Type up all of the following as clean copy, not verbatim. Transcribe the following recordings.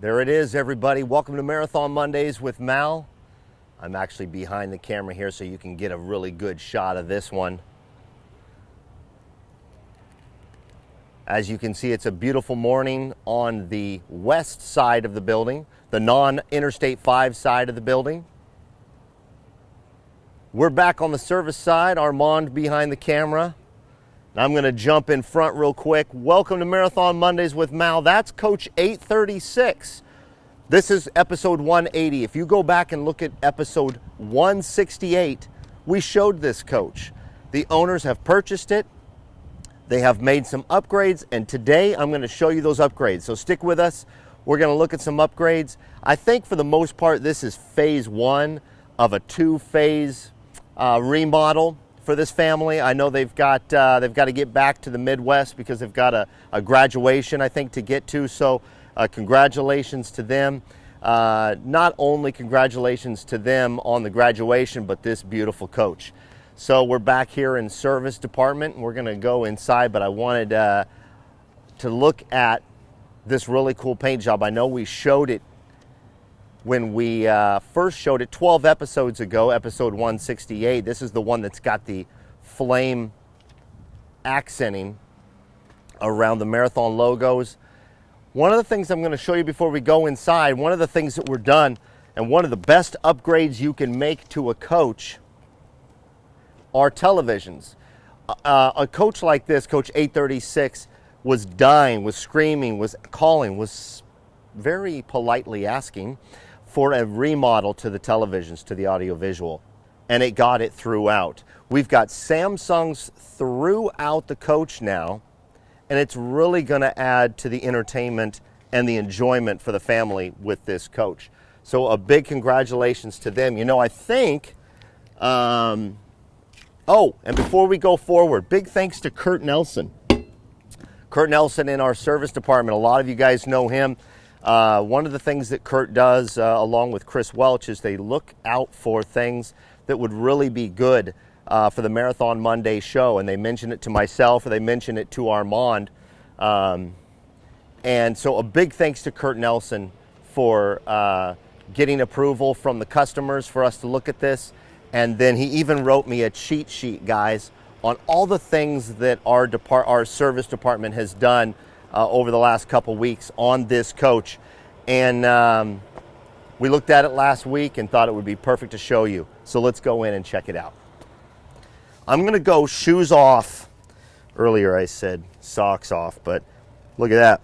There it is, everybody. Welcome to Marathon Mondays with Mal. I'm actually behind the camera here so you can get a really good shot of this one. As you can see, it's a beautiful morning on the west side of the building, the non-Interstate 5 side of the building. We're back on the service side, Armand behind the camera. I'm going to jump in front real quick. Welcome to Marathon Mondays with Mal. That's Coach 836. This is episode 180. If you go back and look at episode 168, we showed this coach. The owners have purchased it. They have made some upgrades, and today I'm going to show you those upgrades. So stick with us. We're going to look at some upgrades. I think for the most part, this is phase one of a two-phase remodel for this family. I know they've got to get back to the Midwest because they've got a graduation, I think, to get to. So congratulations to them. Not only congratulations to them on the graduation, but this beautiful coach. So we're back here in service department. We're going to go inside, but I wanted to look at this really cool paint job. I know we showed it when we first showed it 12 episodes ago, episode 168. This is the one that's got the flame accenting around the Marathon logos. One of the things I'm going to show you before we go inside, one of the things that were done, and one of the best upgrades you can make to a coach are televisions. A coach like this, Coach 836, was dying, was screaming, was calling, was very politely asking for a remodel to the televisions, to the audiovisual, and it got it throughout. We've got Samsungs throughout the coach now, and it's really going to add to the entertainment and the enjoyment for the family with this coach. So a big congratulations to them. You know, I think, and before we go forward, big thanks to Kurt Nelson. Kurt Nelson in our service department. A lot of you guys know him. One of the things that Kurt does, along with Chris Welch, is they look out for things that would really be good for the Marathon Monday show. And they mention it to myself, or they mention it to Armand. And so a big thanks to Kurt Nelson for getting approval from the customers for us to look at this. And then he even wrote me a cheat sheet, guys, on all the things that our service department has done over the last couple weeks on this coach. And we looked at it last week and thought it would be perfect to show you. So let's go in and check it out. I'm going to go shoes off. Earlier I said socks off, but look at that.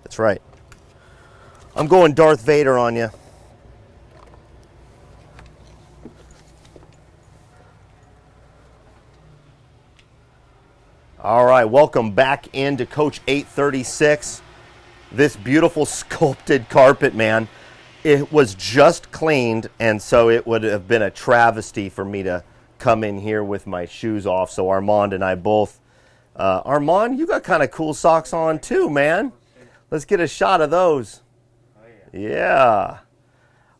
That's right. I'm going Darth Vader on you. All right, welcome back into Coach 836. This beautiful sculpted carpet, man, it was just cleaned, and so it would have been a travesty for me to come in here with my shoes off. So Armand and I both, Armand, you got kind of cool socks on too, man. Let's get a shot of those. Oh, yeah.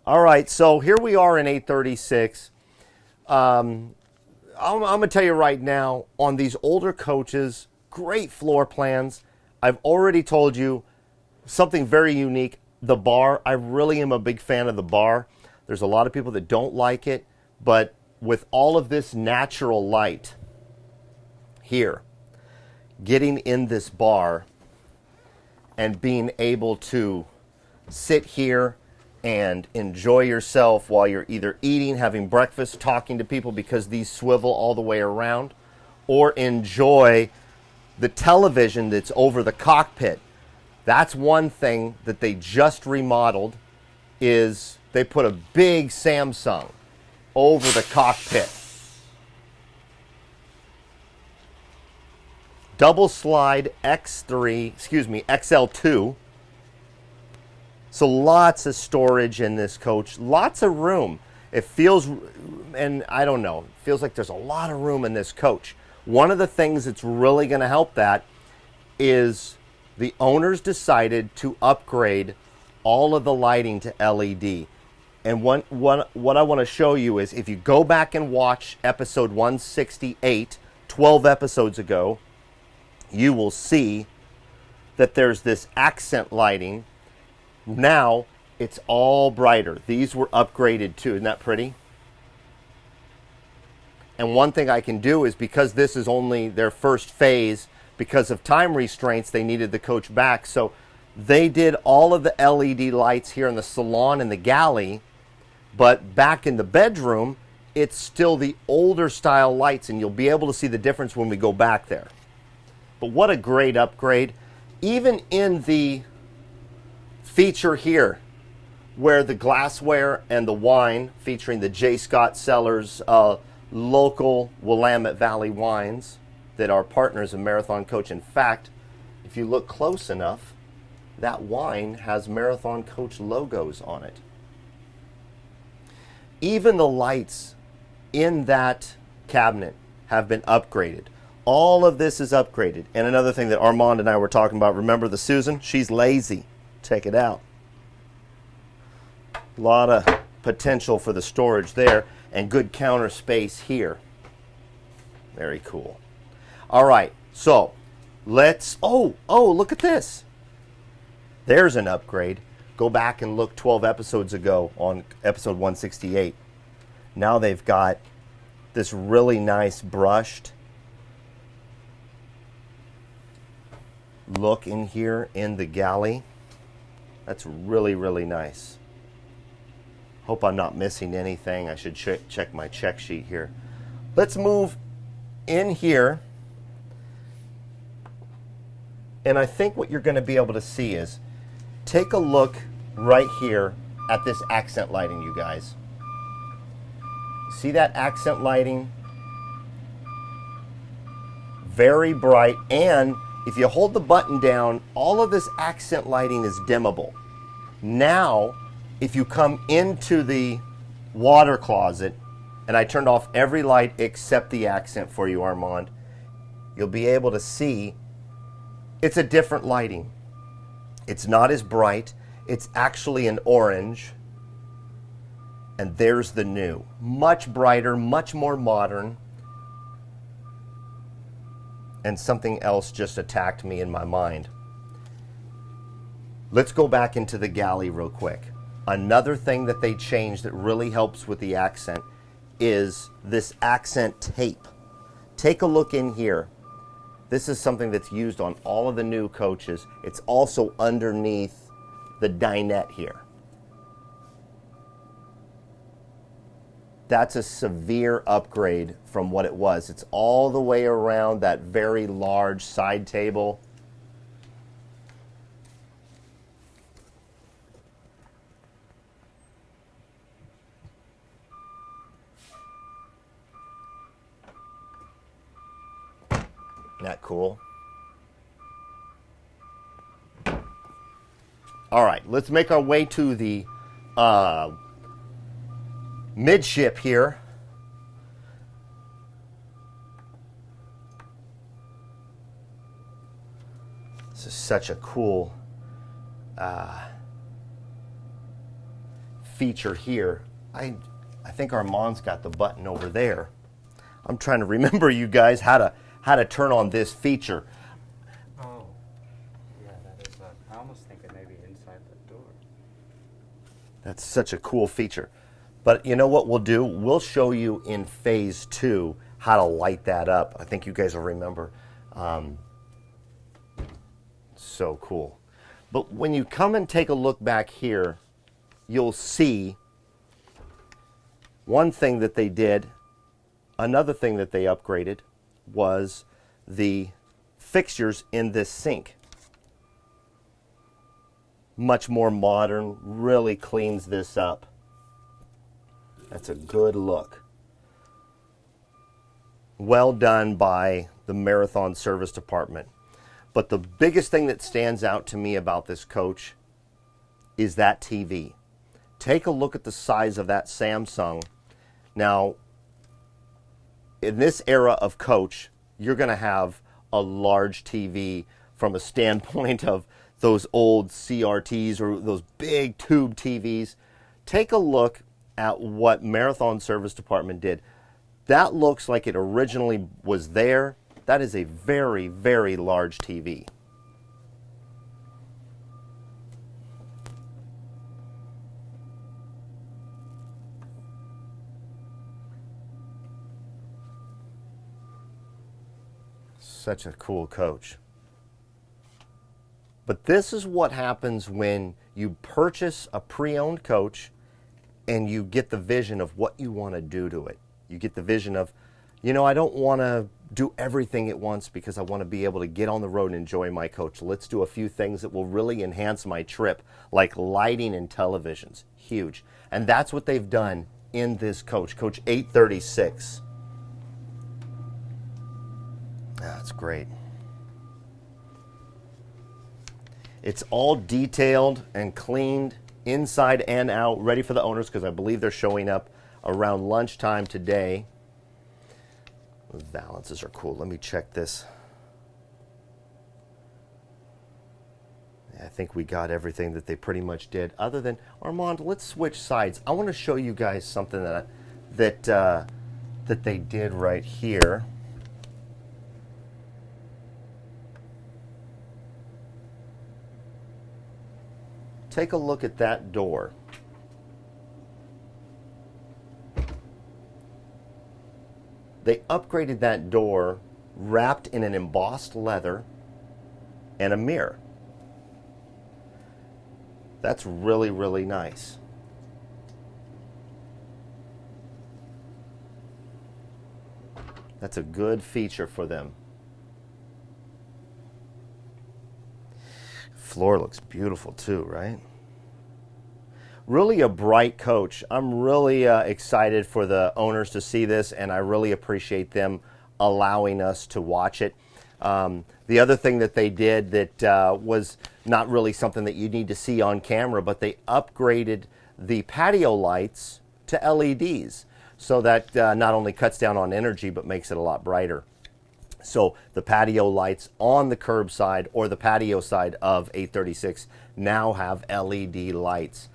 All right, so here we are in 836. I'm going to tell you right now, on these older coaches, great floor plans. I've already told you something very unique, the bar. I really am a big fan of the bar. There's a lot of people that don't like it, but with all of this natural light here, getting in this bar and being able to sit here and enjoy yourself while you're either eating, having breakfast, talking to people because these swivel all the way around, or enjoy the television that's over the cockpit. That's one thing that they just remodeled, is they put a big Samsung over the cockpit. Double slide XL2. So lots of storage in this coach, lots of room. It feels, and I don't know, it feels like there's a lot of room in this coach. One of the things that's really going to help that is the owners decided to upgrade all of the lighting to LED. And what I want to show you is, if you go back and watch episode 168, 12 episodes ago, you will see that there's this accent lighting. Now it's all brighter. These were upgraded too. Isn't that pretty? And one thing I can do is, because this is only their first phase, because of time restraints, they needed the coach back. So they did all of the LED lights here in the salon and the galley, but back in the bedroom, it's still the older style lights, and you'll be able to see the difference when we go back there. But what a great upgrade. Even in the feature here, where the glassware and the wine, featuring the J. Scott Cellars local Willamette Valley wines that are partners of Marathon Coach. In fact, if you look close enough, that wine has Marathon Coach logos on it. Even the lights in that cabinet have been upgraded. All of this is upgraded. And another thing that Armand and I were talking about, remember the Susan? She's lazy. Check it out. A lot of potential for the storage there, and good counter space here. Very cool. All right, so let's, look at this. There's an upgrade. Go back and look 12 episodes ago on episode 168. Now they've got this really nice brushed look in here in the galley. That's really, really nice. Hope I'm not missing anything. I should check my check sheet here. Let's move in here. And I think what you're going to be able to see is, take a look right here at this accent lighting, you guys. See that accent lighting? Very bright, and if you hold the button down, all of this accent lighting is dimmable. Now, if you come into the water closet, and I turned off every light except the accent for you, Armand, you'll be able to see it's a different lighting. It's not as bright. It's actually an orange. And there's the new. Much brighter, much more modern. And something else just attacked me in my mind. Let's go back into the galley real quick. Another thing that they changed that really helps with the accent is this accent tape. Take a look in here. This is something that's used on all of the new coaches. It's also underneath the dinette here. That's a severe upgrade from what it was. It's all the way around that very large side table. Isn't that cool? All right, let's make our way to the midship here. This is such a cool feature here. I think Armand's got the button over there. I'm trying to remember, you guys, how to turn on this feature. Oh, yeah, that is. I almost think it may be inside the door. That's such a cool feature. But you know what we'll do? We'll show you in phase 2 how to light that up. I think you guys will remember. So cool. But when you come and take a look back here, you'll see one thing that they did. Another thing that they upgraded was the fixtures in this sink. Much more modern, really cleans this up. That's a good look. Well done by the Marathon Service Department. But the biggest thing that stands out to me about this coach is that TV. Take a look at the size of that Samsung. Now, in this era of coach, you're going to have a large TV from a standpoint of those old CRTs or those big tube TVs. Take a look at what Marathon Service Department did. That looks like it originally was there. That is a very, very large TV. Such a cool coach. But this is what happens when you purchase a pre-owned coach and you get the vision of what you want to do to it. You get the vision of, you know, I don't want to do everything at once because I want to be able to get on the road and enjoy my coach. Let's do a few things that will really enhance my trip, like lighting and televisions. Huge. And that's what they've done in this coach, Coach 836. That's great. It's all detailed and cleaned inside and out, ready for the owners because I believe they're showing up around lunchtime today. Those balances are cool. Let me check this. Yeah, I think we got everything that they pretty much did. Other than, Armand, let's switch sides. I want to show you guys something that they did right here. Take a look at that door. They upgraded that door, wrapped in an embossed leather and a mirror. That's really, really nice. That's a good feature for them. Floor looks beautiful too, right? Really a bright coach. I'm really excited for the owners to see this, and I really appreciate them allowing us to watch it. The other thing that they did that was not really something that you need to see on camera, but they upgraded the patio lights to LEDs, so that not only cuts down on energy, but makes it a lot brighter. So the patio lights on the curb side or the patio side of 836 now have LED lights.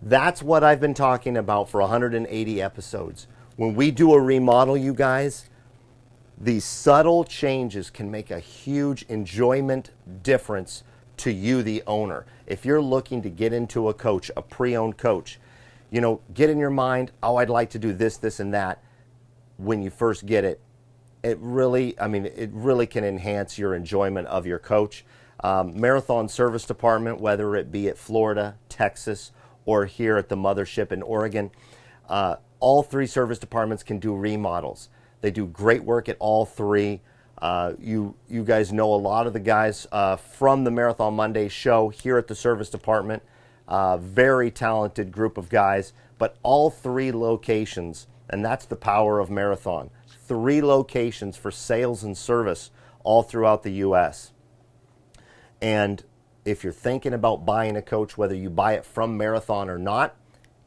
That's what I've been talking about for 180 episodes. When we do a remodel, you guys, these subtle changes can make a huge enjoyment difference to you, the owner. If you're looking to get into a coach, a pre-owned coach, you know, get in your mind, oh, I'd like to do this, this, and that. When you first get it, it really can enhance your enjoyment of your coach. Marathon Service Department, whether it be at Florida, Texas, or here at the mothership in Oregon, all three service departments can do remodels. They do great work at all three. You guys know a lot of the guys from the Marathon Monday show here at the service department. Very talented group of guys, but all three locations, and that's the power of Marathon. 3 locations for sales and service all throughout the U.S. And if you're thinking about buying a coach, whether you buy it from Marathon or not,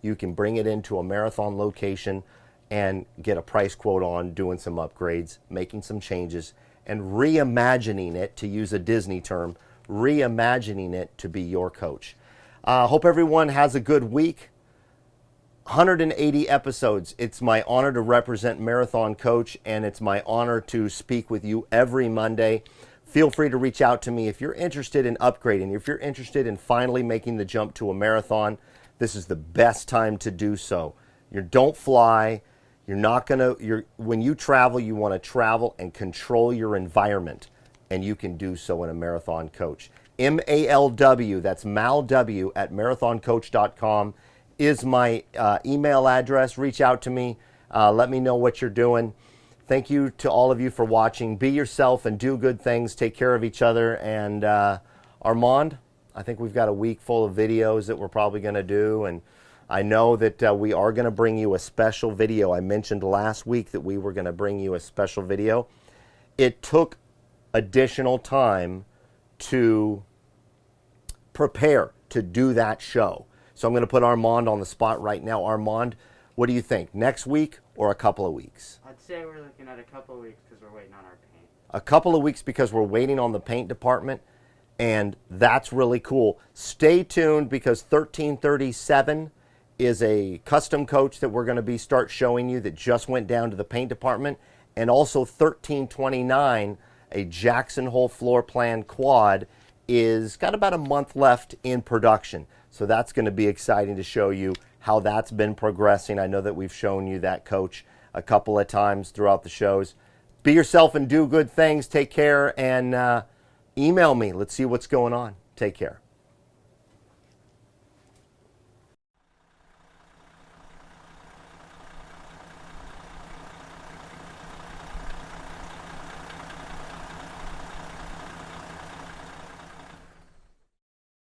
you can bring it into a Marathon location and get a price quote on doing some upgrades, making some changes, and reimagining it, to use a Disney term, reimagining it to be your coach. Hope everyone has a good week. 180 episodes. It's my honor to represent Marathon Coach, and it's my honor to speak with you every Monday. Feel free to reach out to me if you're interested in upgrading, if you're interested in finally making the jump to a marathon. This is the best time to do so. You don't fly. When you travel, you want to travel and control your environment, and you can do so in a Marathon Coach. MALW, that's MalW at marathoncoach.com. is my email address. Reach out to me. Let me know what you're doing. Thank you to all of you for watching. Be yourself and do good things. Take care of each other. And Armand, I think we've got a week full of videos that we're probably going to do. And I know that we are going to bring you a special video. I mentioned last week that we were going to bring you a special video. It took additional time to prepare to do that show. So I'm going to put Armand on the spot right now. Armand, what do you think? Next week or a couple of weeks? I'd say we're looking at a couple of weeks because we're waiting on our paint. A couple of weeks because we're waiting on the paint department, and that's really cool. Stay tuned because 1337 is a custom coach that we're going to start showing you that just went down to the paint department, and also 1329, a Jackson Hole floor plan quad, is got about a month left in production. So that's going to be exciting to show you how that's been progressing. I know that we've shown you that coach a couple of times throughout the shows. Be yourself and do good things. Take care, and email me. Let's see what's going on. Take care.